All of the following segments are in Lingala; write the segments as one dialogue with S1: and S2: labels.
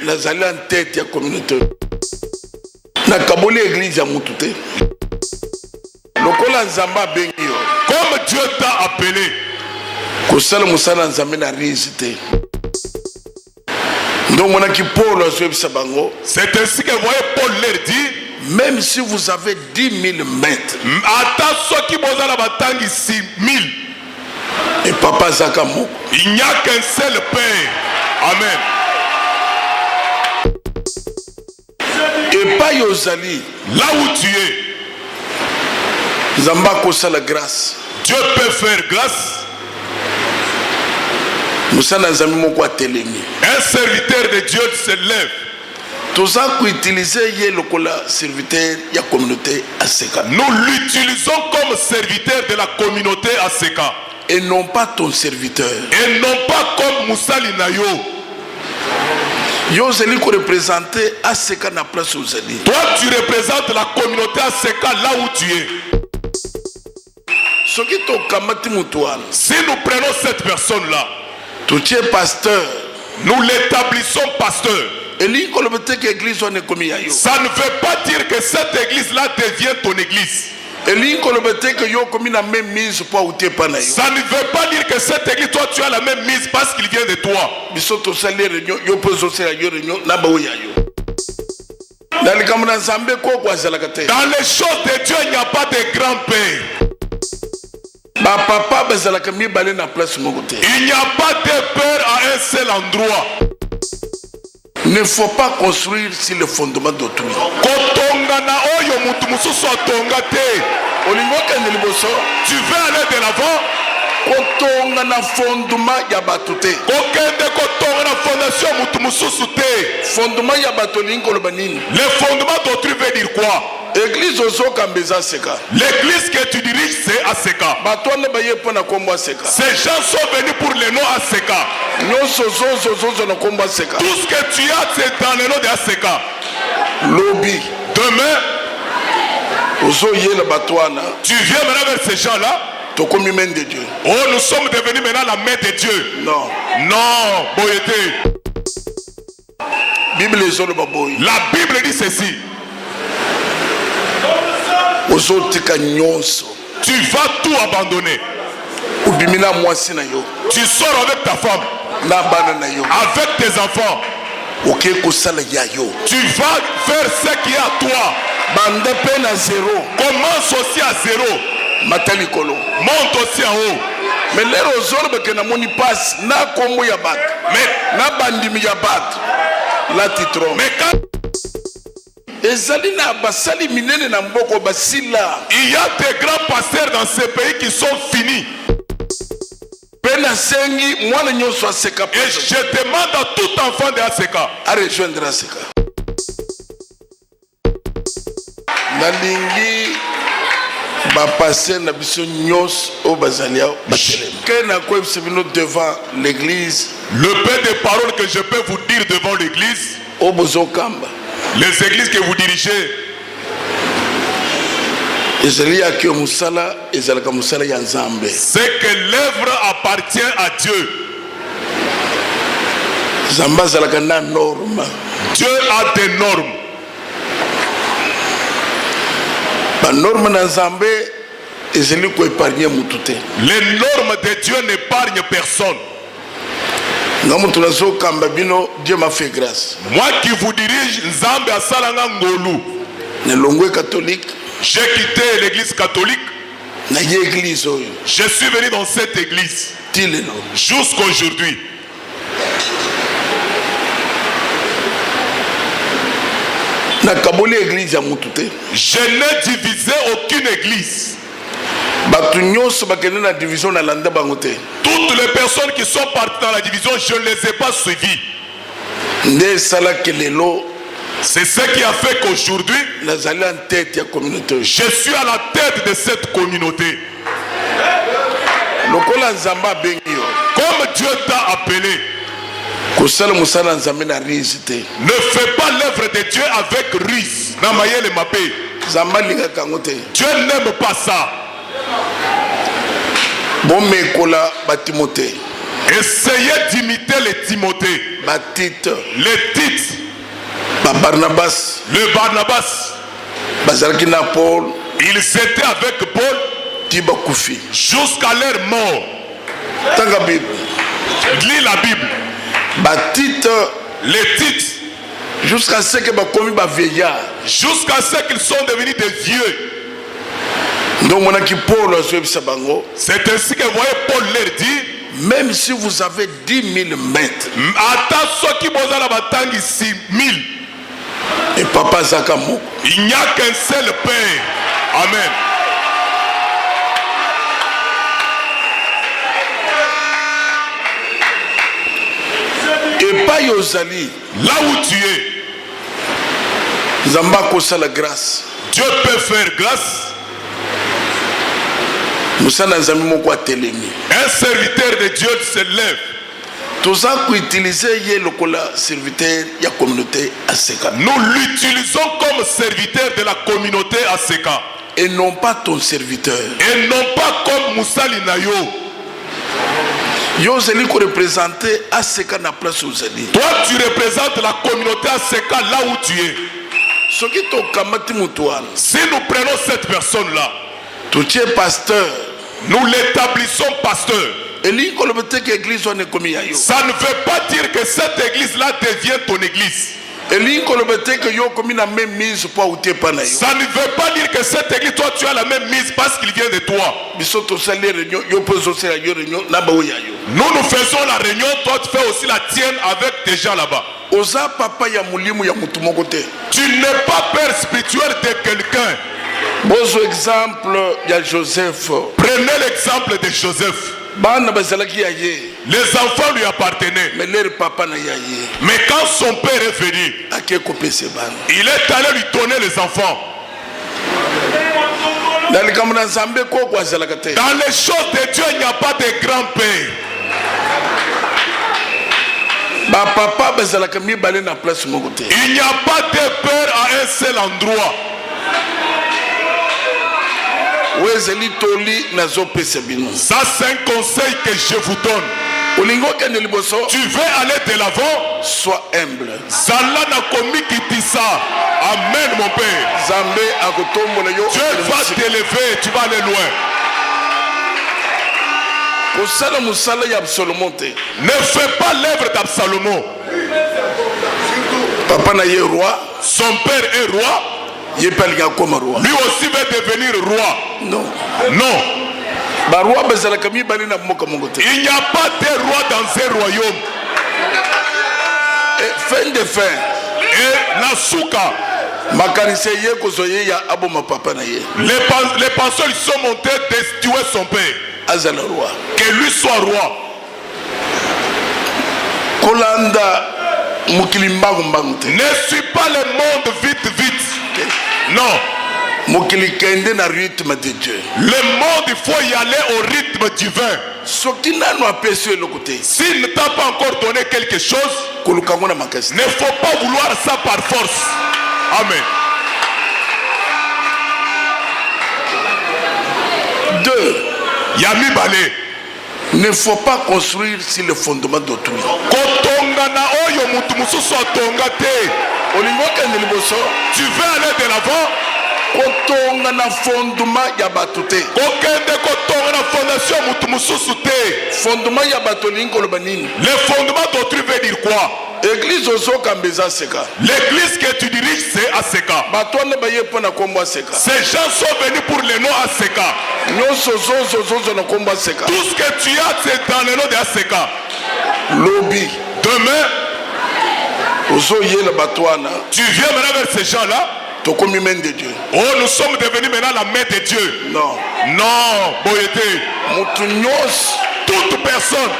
S1: nazali en tête ya communauté na kaboli église ya mutu te lokola nzamba abengi yo
S2: comme Dieu t'a appelé
S1: kosala mosala nzambe na rise te donc monaki Paul azoyebisa bango.
S2: C'est ainsi que voyez Paul leur dit,
S1: même si vous avez 10 000 maîtres et papa zaka moko,
S2: il n'y a qu'un seul Père. Amen.
S1: Et pas yozali
S2: là où tu es,
S1: Zamba kosa la grâce.
S2: Dieu peut faire grâce.
S1: Un
S2: serviteur de Dieu se lève.
S1: Tous qui utilisent le serviteur de la communauté ASECA.
S2: Nous l'utilisons comme serviteur de la communauté ASECA.
S1: Et non pas ton serviteur.
S2: Et non pas comme Moussali Nayo.
S1: Yo zeli ko représenter ASECA na place où zeli.
S2: Toi tu représentes la communauté ASECA là où tu es. Si nous prenons cette personne là,
S1: tu es pasteur,
S2: nous l'établissons pasteur.
S1: Ça ne
S2: veut pas dire que cette église là devient ton église. Ça ne veut pas dire que cette église, toi tu as la même mise parce qu'il vient de toi.
S1: Dans les
S2: choses de Dieu, il n'y a pas de grand-père.
S1: Il n'y a pas
S2: de peur à un seul endroit.
S1: Il ne faut pas construire sur le fondement d'autrui.
S2: Tu veux aller de l'avant? Le fondement d'autrui veut dire quoi?
S1: L'église
S2: que tu diriges, c'est ASECA. Ces gens sont venus pour le nom ASECA. Tout ce que tu as, c'est dans le nom de ASECA. Demain, tu viens maintenant vers ces gens-là. Oh, nous sommes devenus maintenant la main de Dieu.
S1: Non.
S2: Non, boyété. La Bible dit ceci. Tu vas tout abandonner. Tu sors avec ta femme, avec tes enfants. Tu vas faire ce qui est à toi. Commence aussi à zéro. Monte aussi en haut.
S1: Mais les autres qui n'ont pas na kombo ya bat, mais na bandimi ya bat, là tu trompes.
S2: Mais quand
S1: il y a
S2: des grands pasteurs dans ce pays qui sont finis. Et je demande à tout enfant de ASECA
S1: à rejoindre ASECA. Nalingi ba passer na biso nyos au bazalia devant l'église.
S2: Le peu de paroles que je peux vous dire devant l'église.
S1: Au bozokamba.
S2: Les églises que vous dirigez,
S1: c'est
S2: que l'œuvre appartient à Dieu. Dieu a des normes. Les normes de Dieu n'épargnent personne.
S1: Dieu m'a fait grâce.
S2: Moi qui vous dirige, Nzambe asalanga ngolu. J'ai quitté l'église catholique. Je suis venu dans cette église jusqu'à aujourd'hui. Je n'ai divisé aucune église. Toutes les personnes qui sont parties dans la division, je ne les ai pas suivies. C'est ce qui a fait qu'aujourd'hui, je suis à la tête de cette communauté. Comme Dieu t'a appelé,
S1: ne fais
S2: pas l'œuvre de Dieu avec ruse. Dieu n'aime pas ça. Essayez d'imiter les Timothée. Les titres.
S1: Barnabas.
S2: Le Barnabas.
S1: Paul.
S2: Ils étaient avec Paul jusqu'à leur mort. Lis la Bible. Les titres.
S1: Jusqu'à ce que
S2: jusqu'à ce qu'ils sont devenus des vieux. C'est ainsi que vous voyez Paul leur dit,
S1: même si vous avez 10 000 maîtres, et papa Zakamou,
S2: il n'y a qu'un seul Père. Amen.
S1: Et pas Yozali,
S2: là où tu es,
S1: Zamba kosa la grâce.
S2: Dieu peut faire grâce.
S1: Un
S2: serviteur de Dieu se lève.
S1: Tout ça qu'on utilise le serviteur de la communauté ASECA.
S2: Nous l'utilisons comme serviteur de la communauté ASECA.
S1: Et non pas ton serviteur.
S2: Et non pas comme Moussali Nayo.
S1: Yo zeli ko représenter ASECA na place où zeli.
S2: Toi tu représentes la communauté ASECA là où tu es. Si nous prenons cette personne là,
S1: tu es pasteur,
S2: nous l'établissons pasteur. Ça ne veut pas dire que cette église là devient ton église. Ça ne veut pas dire que cette église, toi tu as la même mise parce qu'il vient de toi. Nous faisons la réunion, toi tu fais aussi la tienne avec des gens là-bas. Tu n'es pas père spirituel de quelqu'un. Prenez l'exemple de Joseph. Les enfants lui appartenaient. Mais quand son père est venu, il est allé lui donner les enfants. Dans les choses de Dieu, il n'y a pas de grand-père. Il n'y a pas de père à un seul endroit. Ça c'est un conseil que je vous donne. Tu veux aller de l'avant?
S1: Sois humble.
S2: Amen mon père. Dieu va t'élever, tu vas aller loin. Ne fais pas l'œuvre d'Absalom.
S1: Papa n'est roi.
S2: Son père est roi. Lui aussi va devenir roi.
S1: Non.
S2: Non. Il n'y a pas de roi dans un royaume.
S1: Fin de fin.
S2: Et la souka. Les pasteurs ils sont montés destituer son père. Que lui soit roi. Ne suis pas le monde vite vite. Non. Le monde il faut y aller au rythme divin. S'il ne t'a pas encore donné quelque chose, ne faut pas vouloir ça par force. Amen.
S1: 2.
S2: Yami Balé.
S1: Ne faut pas construire sur le fondement d'autrui.
S2: Tu veux aller de l'avant?
S1: Fondement ya batute.
S2: Le fondement d'autrui veut dire quoi? L'église que tu diriges c'est ASECA. Ces gens sont venus pour le nom ASECA. Tout ce que tu as c'est dans le nom de ASECA. Demain tu viens maintenant vers ces gens là. Oh, nous sommes devenus maintenant la main de Dieu.
S1: Non.
S2: Non, Boyete. Toute personne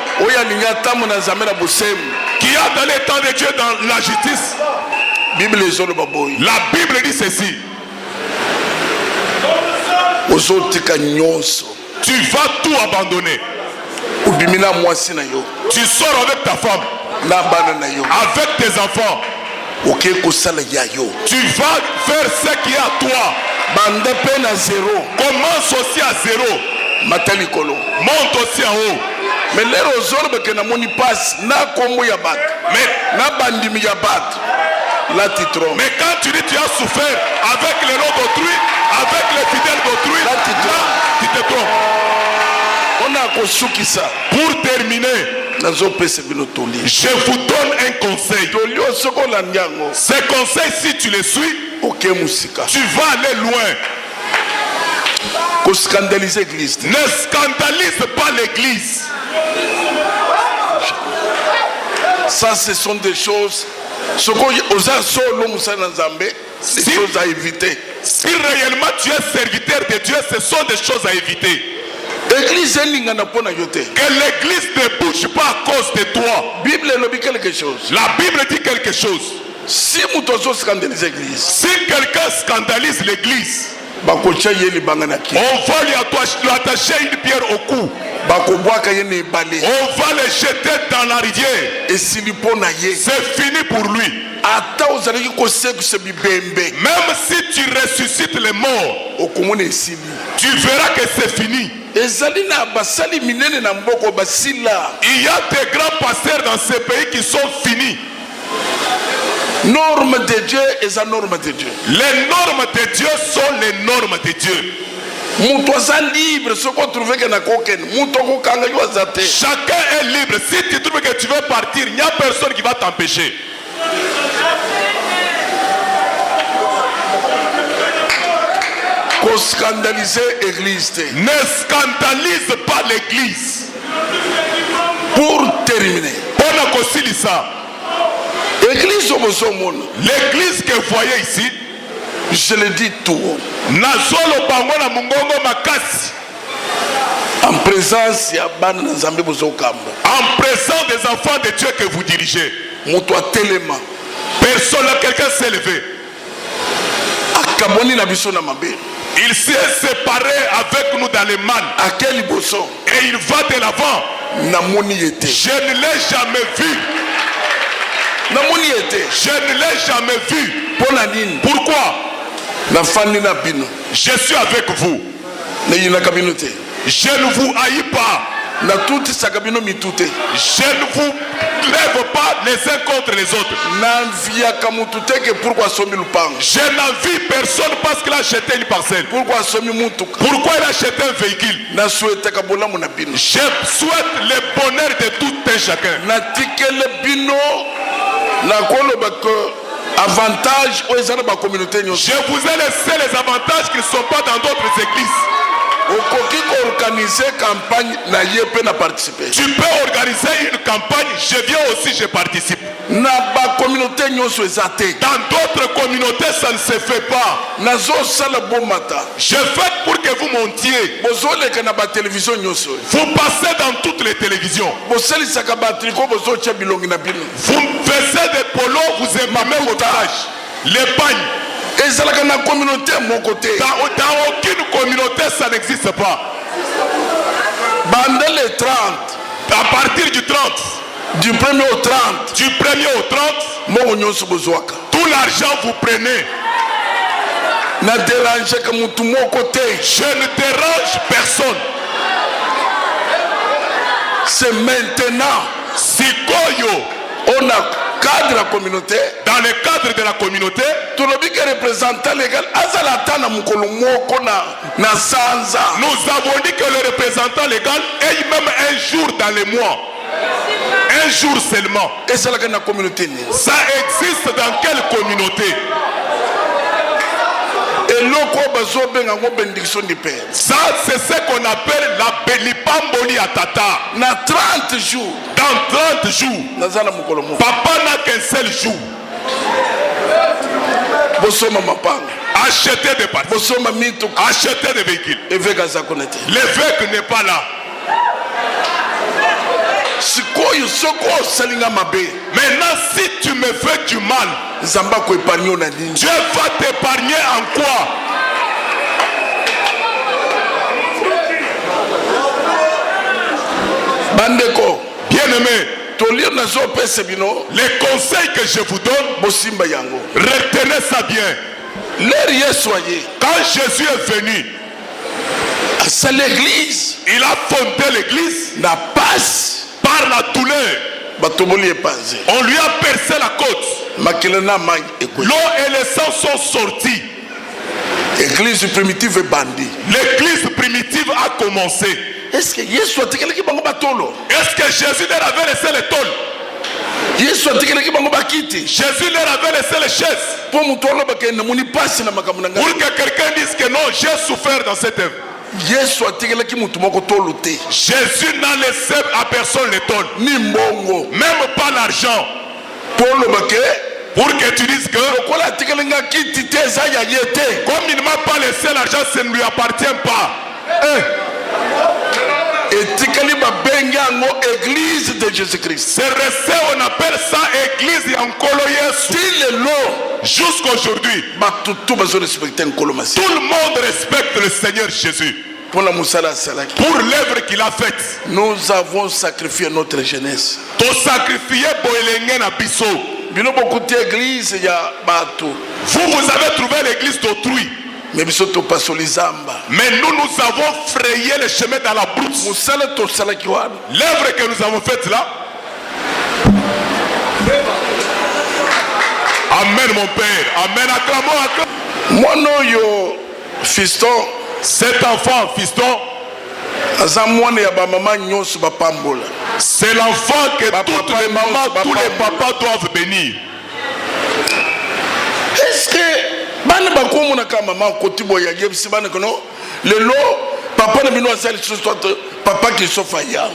S2: qui a dans les temps de Dieu dans la justice. La Bible dit ceci. Tu vas tout abandonner. Tu sors avec ta femme. Avec tes enfants. Tu vas faire ce qui est à toi. Commence aussi à zéro. Monte aussi en haut.
S1: Mais les ozolo que na moni passe na kombo ya bat. Mais na bandimi ya bat. Là tu trompes.
S2: Mais quand tu dis tu as souffert avec les noms d'autrui, avec les fidèles d'autrui,
S1: là
S2: tu te trompes.
S1: On a kosuki ça.
S2: Pour terminer,
S1: je
S2: vous donne un conseil. Ce conseil, si tu le suis, tu vas aller loin.
S1: Ne scandalise
S2: pas l'église.
S1: Ça, ce sont des choses. Si à éviter.
S2: Si réellement tu es serviteur de Dieu, ce sont des choses à éviter. Que l'église ne bouge pas à cause de toi. La Bible dit quelque chose.
S1: Si
S2: quelqu'un scandalise l'église, on va lui attacher une pierre au cou. On va le jeter dans la rivière. C'est fini pour lui. Même si tu ressuscites les morts, tu verras que c'est fini. Il y a des grands pasteurs dans ce pays qui sont finis.
S1: Normes de Dieu et les normes de Dieu.
S2: Les normes de Dieu sont les normes de Dieu. Chacun est libre. Si tu trouves que tu veux partir, il n'y a personne qui va t'empêcher. Ne scandalise pas l'église.
S1: Pour terminer,
S2: l'église que vous voyez ici,
S1: je le dis tout haut, en présence
S2: des enfants de Dieu que vous dirigez, personne, quelqu'un s'est levé. Il s'est séparé avec nous dans les mal. Et il va de l'avant. Je ne l'ai jamais vu. Je ne l'ai jamais vu. Pourquoi? Je suis avec vous. Je ne vous haïs pas. Je ne vous lève pas les uns contre les autres. Je n'envie personne parce qu'il a acheté une parcelle. Pourquoi il a acheté un véhicule? Je souhaite le bonheur de tout un chacun. Je vous ai laissé les avantages qui ne sont pas dans d'autres églises. Tu peux organiser une campagne, je viens aussi, je participe. Dans d'autres communautés, ça ne se fait pas. Je fais pour que vous montiez. Vous passez dans toutes les télévisions. Vous faisiez des polos, vous aimez votre âge. Les pagnes. Dans aucune communauté, ça n'existe pas. À partir du 30,
S1: du 1er au 30,
S2: tout l'argent vous prenez.
S1: Je
S2: ne dérange personne.
S1: C'est maintenant. On a cadre la communauté.
S2: Dans le cadre de la communauté,
S1: nous avons dit
S2: que le représentant légal ait même un jour dans le mois. Un jour seulement. Ça existe dans quelle communauté? Ça, c'est ce qu'on appelle la Belipamboli Atata.
S1: Dans 30 jours.
S2: Dans 30 jours. Papa n'a qu'un seul jour. Acheter des parties. Acheter des véhicules. L'évêque n'est pas là. Maintenant, si tu me fais du mal, Dieu va t'épargner en quoi? Bien-aimé, les conseils que je vous donne, retenez ça bien. Quand Jésus est venu,
S1: c'est l'église.
S2: Il a fondé l'église
S1: Na passe.
S2: par la douleur.
S1: Batoboli est passé.
S2: On lui a percé la côte.
S1: Makelena mai écoute.
S2: L'eau et le sang sont sortis.
S1: Église primitive est bandit.
S2: L'église primitive a commencé.
S1: Est-ce que Yesu atikeleki bango batolo?
S2: Est-ce que Jésus leur avait laissé les tôles?
S1: Yesu atikeleki bango bakiti.
S2: Jésus leur avait laissé les chaises.
S1: Po mutolo bakenda muni passe na makambo na
S2: Pour
S1: ngai.
S2: que quelqu'un dise que non, j'ai souffert dans cette œuvre.
S1: Yesu atikeleki mutu moko tolo te.
S2: Jésus n'a laissé à personne les tôles.
S1: Ni mbongo.
S2: Même pas l'argent.
S1: Polo bake.
S2: Pour que tu dises que
S1: Kola atikelenga kiti te za ya yete.
S2: comme il ne m'a pas laissé l'argent, ça ne lui appartient pas.
S1: Etikeli babengi yango église de Jésus-Christ.
S2: C'est resté, on appelle ça église en Yesu.
S1: Ti lelo
S2: Jusqu'aujourd'hui,
S1: batutu bazo respecter nkolo masi.
S2: tout le monde respecte le Seigneur Jésus
S1: Pona musala salaki.
S2: pour l'œuvre qu'il a faite.
S1: Nous avons sacrifié notre jeunesse.
S2: To sacrifier boelenge na biso.
S1: Bino bokuti église ya batu.
S2: Vous avez trouvé l'église d'autrui.
S1: Mais biso to pasoli zamba.
S2: Mais nous avons frayé le chemin dans la brousse.
S1: Musala to salaki wana.
S2: L'œuvre que nous avons faite là. Amen mon Père. Amen. Acclamons, acclamons.
S1: Mono yo fiston
S2: Cet enfant, fiston,
S1: aza mwana ya ba mama nyonso bapambola.
S2: c'est l'enfant que toutes les mamans, tous les papas doivent bénir.
S1: Est-ce que bana bakomona ka mama koti boya yebisi bana kono lelo papa na bino asali soit papa qui sofa ya.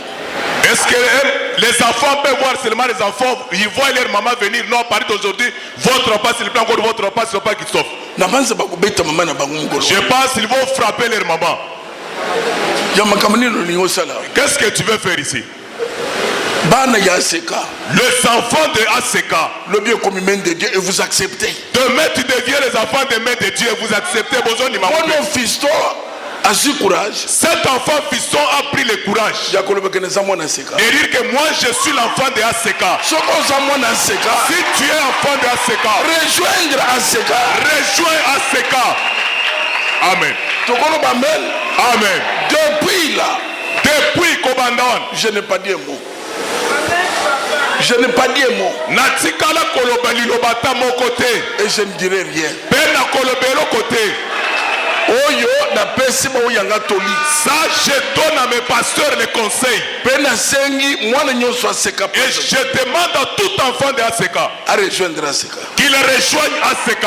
S2: Est-ce que les enfants peuvent voir seulement les enfants, ils voient leur maman venir? Non, à partir d'aujourd'hui, votre repas, s'il vous plaît, encore votre repas, c'est le repas qui s'offre.
S1: Na banza bakubeta mama na bango ngolo.
S2: Je pense qu'ils vont frapper leur maman.
S1: Ya makamani no lingo sala.
S2: Qu'est-ce que tu veux faire ici?
S1: Bana ya seka.
S2: Les enfants de ACK.
S1: Le bien comme main de Dieu et vous acceptez.
S2: Demain, tu deviens les enfants des mains de Dieu et vous acceptez besoin du maman.
S1: Mon fiston a su courage.
S2: Cet enfant fiston a pris le courage
S1: Ya koloba keneza mwana seka.
S2: de dire que moi, je suis l'enfant de ACK.
S1: Soko za mwana seka.
S2: Si tu es enfant de ACK,
S1: Rejoindre ACK.
S2: rejoins ACK. Amen.
S1: Tokolo bamel.
S2: Amen.
S1: Depuis là,
S2: Depuis Kobandan,
S1: je n'ai pas dit un mot. Je n'ai pas dit un mot.
S2: natikala koloba lilobata mon côté.
S1: Et je ne dirai rien.
S2: Pena kolobelo côté.
S1: Oyo na pesi ba oyanga toli.
S2: Ça, je donne à mes pasteurs les conseils.
S1: Pena sengi mwana nyonso aseka
S2: Et je demande à tout enfant de ACK
S1: à rejoindre ACK.
S2: qu'il rejoigne ACK.